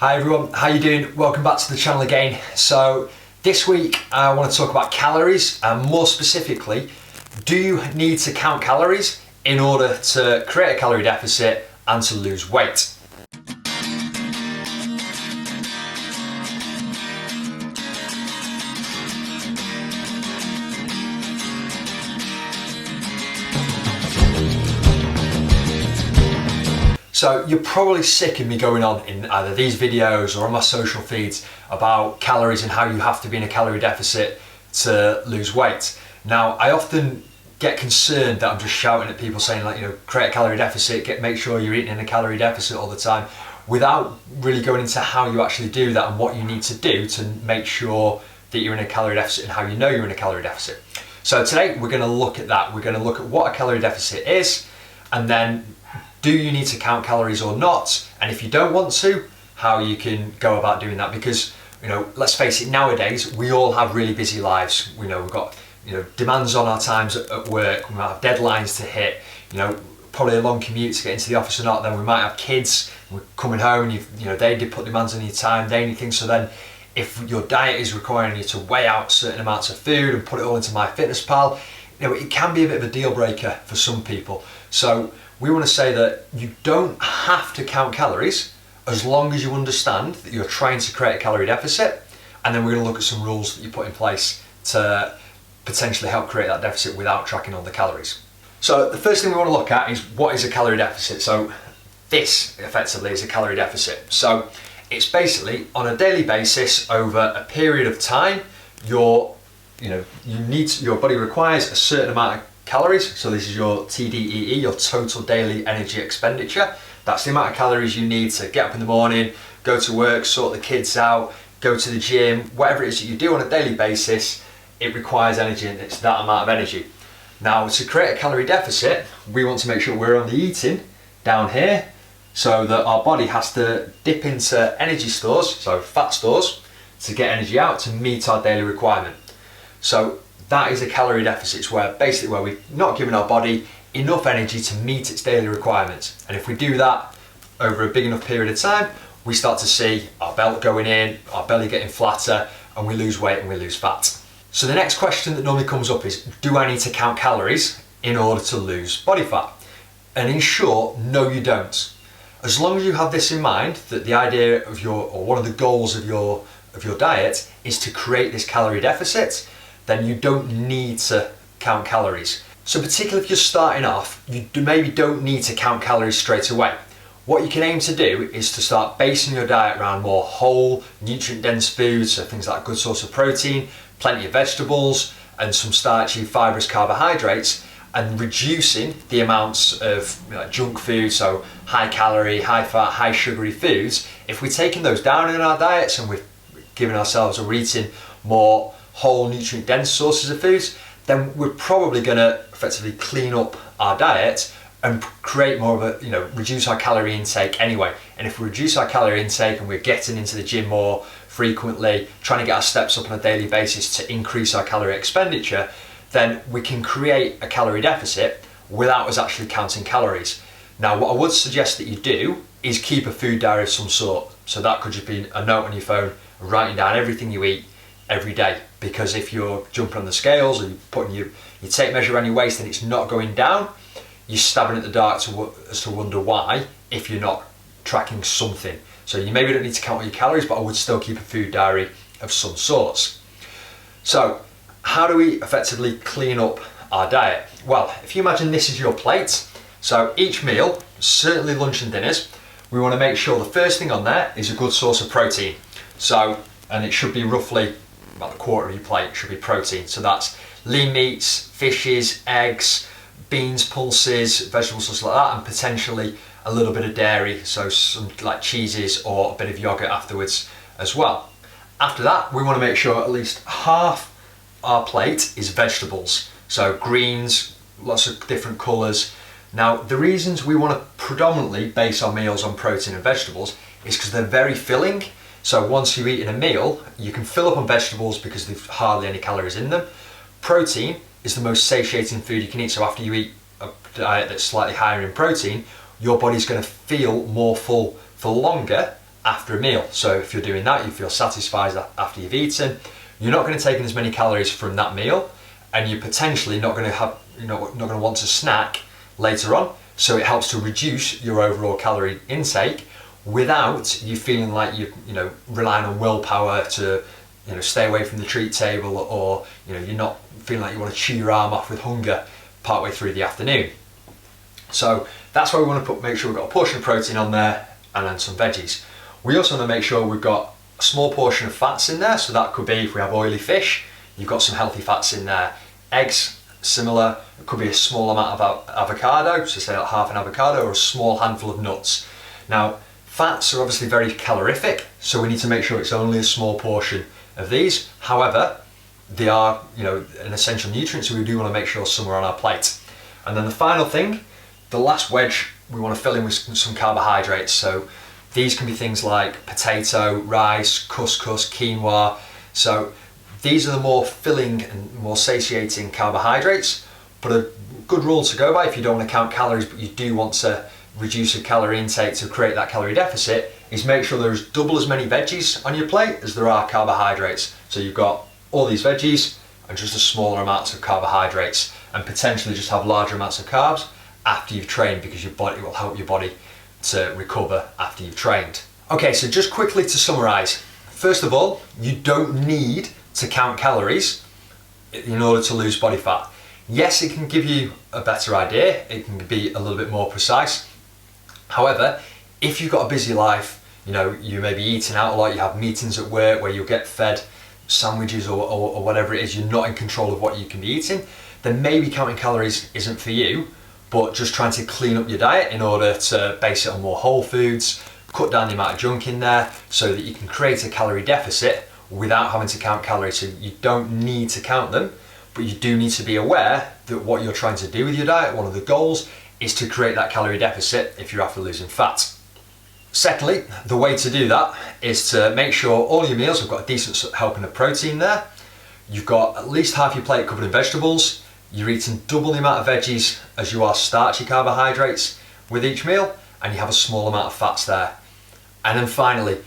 Hi everyone, how you doing? Welcome back to the channel again. So this week I want to talk about calories, and more specifically, do you need to count calories in order to create a calorie deficit and to lose weight? So you're probably sick of me going on in either these videos or on my social feeds about calories and how you have to be in a calorie deficit to lose weight. Now, I often get concerned that I'm just shouting at people saying, like, create a calorie deficit, make sure you're eating in a calorie deficit all the time, without really going into how you actually do that and what you need to do to make sure that you're in a calorie deficit and how you know you're in a calorie deficit. So today we're going to look at that. We're going to look at what a calorie deficit is, and then do you need to count calories or not? And if you don't want to, how you can go about doing that. Because, let's face it, nowadays, we all have really busy lives. We've got, demands on our times at work. We might have deadlines to hit, probably a long commute to get into the office or not. Then we might have kids, we're coming home and they did put demands on your time, they need things. So then if your diet is requiring you to weigh out certain amounts of food and put it all into MyFitnessPal, it can be a bit of a deal breaker for some people. So we want to say that you don't have to count calories as long as you understand that you're trying to create a calorie deficit, and then we're going to look at some rules that you put in place to potentially help create that deficit without tracking all the calories. So the first thing we want to look at is, what is a calorie deficit? So this effectively is a calorie deficit. So it's basically on a daily basis over a period of time, your body requires a certain amount of calories. So this is your TDEE, your total daily energy expenditure. That's the amount of calories you need to get up in the morning, go to work, sort the kids out, go to the gym, whatever it is that you do on a daily basis, it requires energy, and it's that amount of energy. Now, to create a calorie deficit, we want to make sure we're only eating down here, so that our body has to dip into energy stores, so fat stores, to get energy out to meet our daily requirement. So that is a calorie deficit. It's where we're not giving our body enough energy to meet its daily requirements. And if we do that over a big enough period of time, we start to see our belt going in, our belly getting flatter, and we lose weight and we lose fat. So the next question that normally comes up is, do I need to count calories in order to lose body fat? And in short, no, you don't. As long as you have this in mind, that the idea of one of the goals of your diet is to create this calorie deficit, then you don't need to count calories. So particularly if you're starting off, you maybe don't need to count calories straight away. What you can aim to do is to start basing your diet around more whole, nutrient-dense foods, so things like a good source of protein, plenty of vegetables, and some starchy, fibrous carbohydrates, and reducing the amounts of junk food, so high calorie, high fat, high sugary foods. If we're taking those down in our diets and we're giving ourselves or eating more whole, nutrient-dense sources of foods, then we're probably going to effectively clean up our diet and create more of a, reduce our calorie intake anyway. And if we reduce our calorie intake and we're getting into the gym more frequently, trying to get our steps up on a daily basis to increase our calorie expenditure, then we can create a calorie deficit without us actually counting calories. Now, what I would suggest that you do is keep a food diary of some sort. So that could just be a note on your phone, writing down everything you eat every day. Because if you're jumping on the scales or you're putting your tape measure around your waist and it's not going down, you're stabbing at the dark as to wonder why, if you're not tracking something. So you maybe don't need to count all your calories, but I would still keep a food diary of some sorts. So how do we effectively clean up our diet? Well, if you imagine this is your plate, so each meal, certainly lunch and dinners, we want to make sure the first thing on there is a good source of protein. So, and it should be roughly about a quarter of your plate should be protein. So that's lean meats, fishes, eggs, beans, pulses, vegetables, stuff like that, and potentially a little bit of dairy, so some like cheeses or a bit of yogurt afterwards as well. After that, we want to make sure at least half our plate is vegetables. So greens, lots of different colours. Now, the reasons we want to predominantly base our meals on protein and vegetables is because they're very filling. So once you've eaten a meal, you can fill up on vegetables because there's hardly any calories in them. Protein is the most satiating food you can eat. So after you eat a diet that's slightly higher in protein, your body's going to feel more full for longer after a meal. So if you're doing that, you feel satisfied after you've eaten, you're not going to take in as many calories from that meal, and you're potentially not going to want to snack later on. So it helps to reduce your overall calorie intake without you feeling like you're relying on willpower to stay away from the treat table, or you're not feeling like you want to chew your arm off with hunger partway through the afternoon. So that's why we want to make sure we've got a portion of protein on there and then some veggies. We also want to make sure we've got a small portion of fats in there. So that could be, if we have oily fish, you've got some healthy fats in there. Eggs, similar. It could be a small amount of avocado, so say like half an avocado, or a small handful of nuts. Now, fats are obviously very calorific, so we need to make sure it's only a small portion of these. However, they are an essential nutrient, so we do want to make sure some are on our plate. And then the final thing, the last wedge, we want to fill in with some carbohydrates. So these can be things like potato, rice, couscous, quinoa. So these are the more filling and more satiating carbohydrates. But a good rule to go by, if you don't want to count calories but you do want to reduce your calorie intake to create that calorie deficit, is make sure there's double as many veggies on your plate as there are carbohydrates. So you've got all these veggies and just a smaller amounts of carbohydrates, and potentially just have larger amounts of carbs after you've trained, because it will help your body to recover after you've trained. Okay, so just quickly to summarize. First of all, you don't need to count calories in order to lose body fat. Yes, it can give you a better idea, it can be a little bit more precise. However, if you've got a busy life, you may be eating out a lot, you have meetings at work where you'll get fed sandwiches or whatever it is, you're not in control of what you can be eating, then maybe counting calories isn't for you. But just trying to clean up your diet in order to base it on more whole foods, cut down the amount of junk in there so that you can create a calorie deficit without having to count calories. So you don't need to count them, but you do need to be aware that what you're trying to do with your diet, one of the goals, is to create that calorie deficit if you're after losing fat. Secondly, the way to do that is to make sure all your meals have got a decent helping of protein there. You've got at least half your plate covered in vegetables. You're eating double the amount of veggies as you are starchy carbohydrates with each meal, and you have a small amount of fats there. And then finally,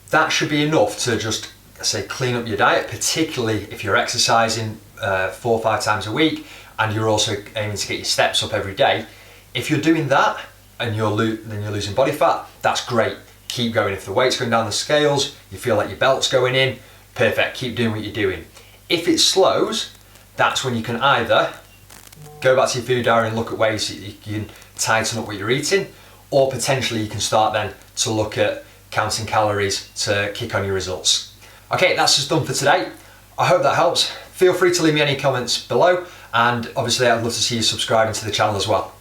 that should be enough to just clean up your diet, particularly if you're exercising 4 or 5 times a week and you're also aiming to get your steps up every day. If you're doing that and you're losing body fat, that's great. Keep going. If the weight's going down the scales, you feel like your belt's going in, perfect, keep doing what you're doing. If it slows, that's when you can either go back to your food diary and look at ways that you can tighten up what you're eating, or potentially you can start then to look at counting calories to kick on your results. Okay, that's just done for today. I hope that helps. Feel free to leave me any comments below, and obviously I'd love to see you subscribing to the channel as well.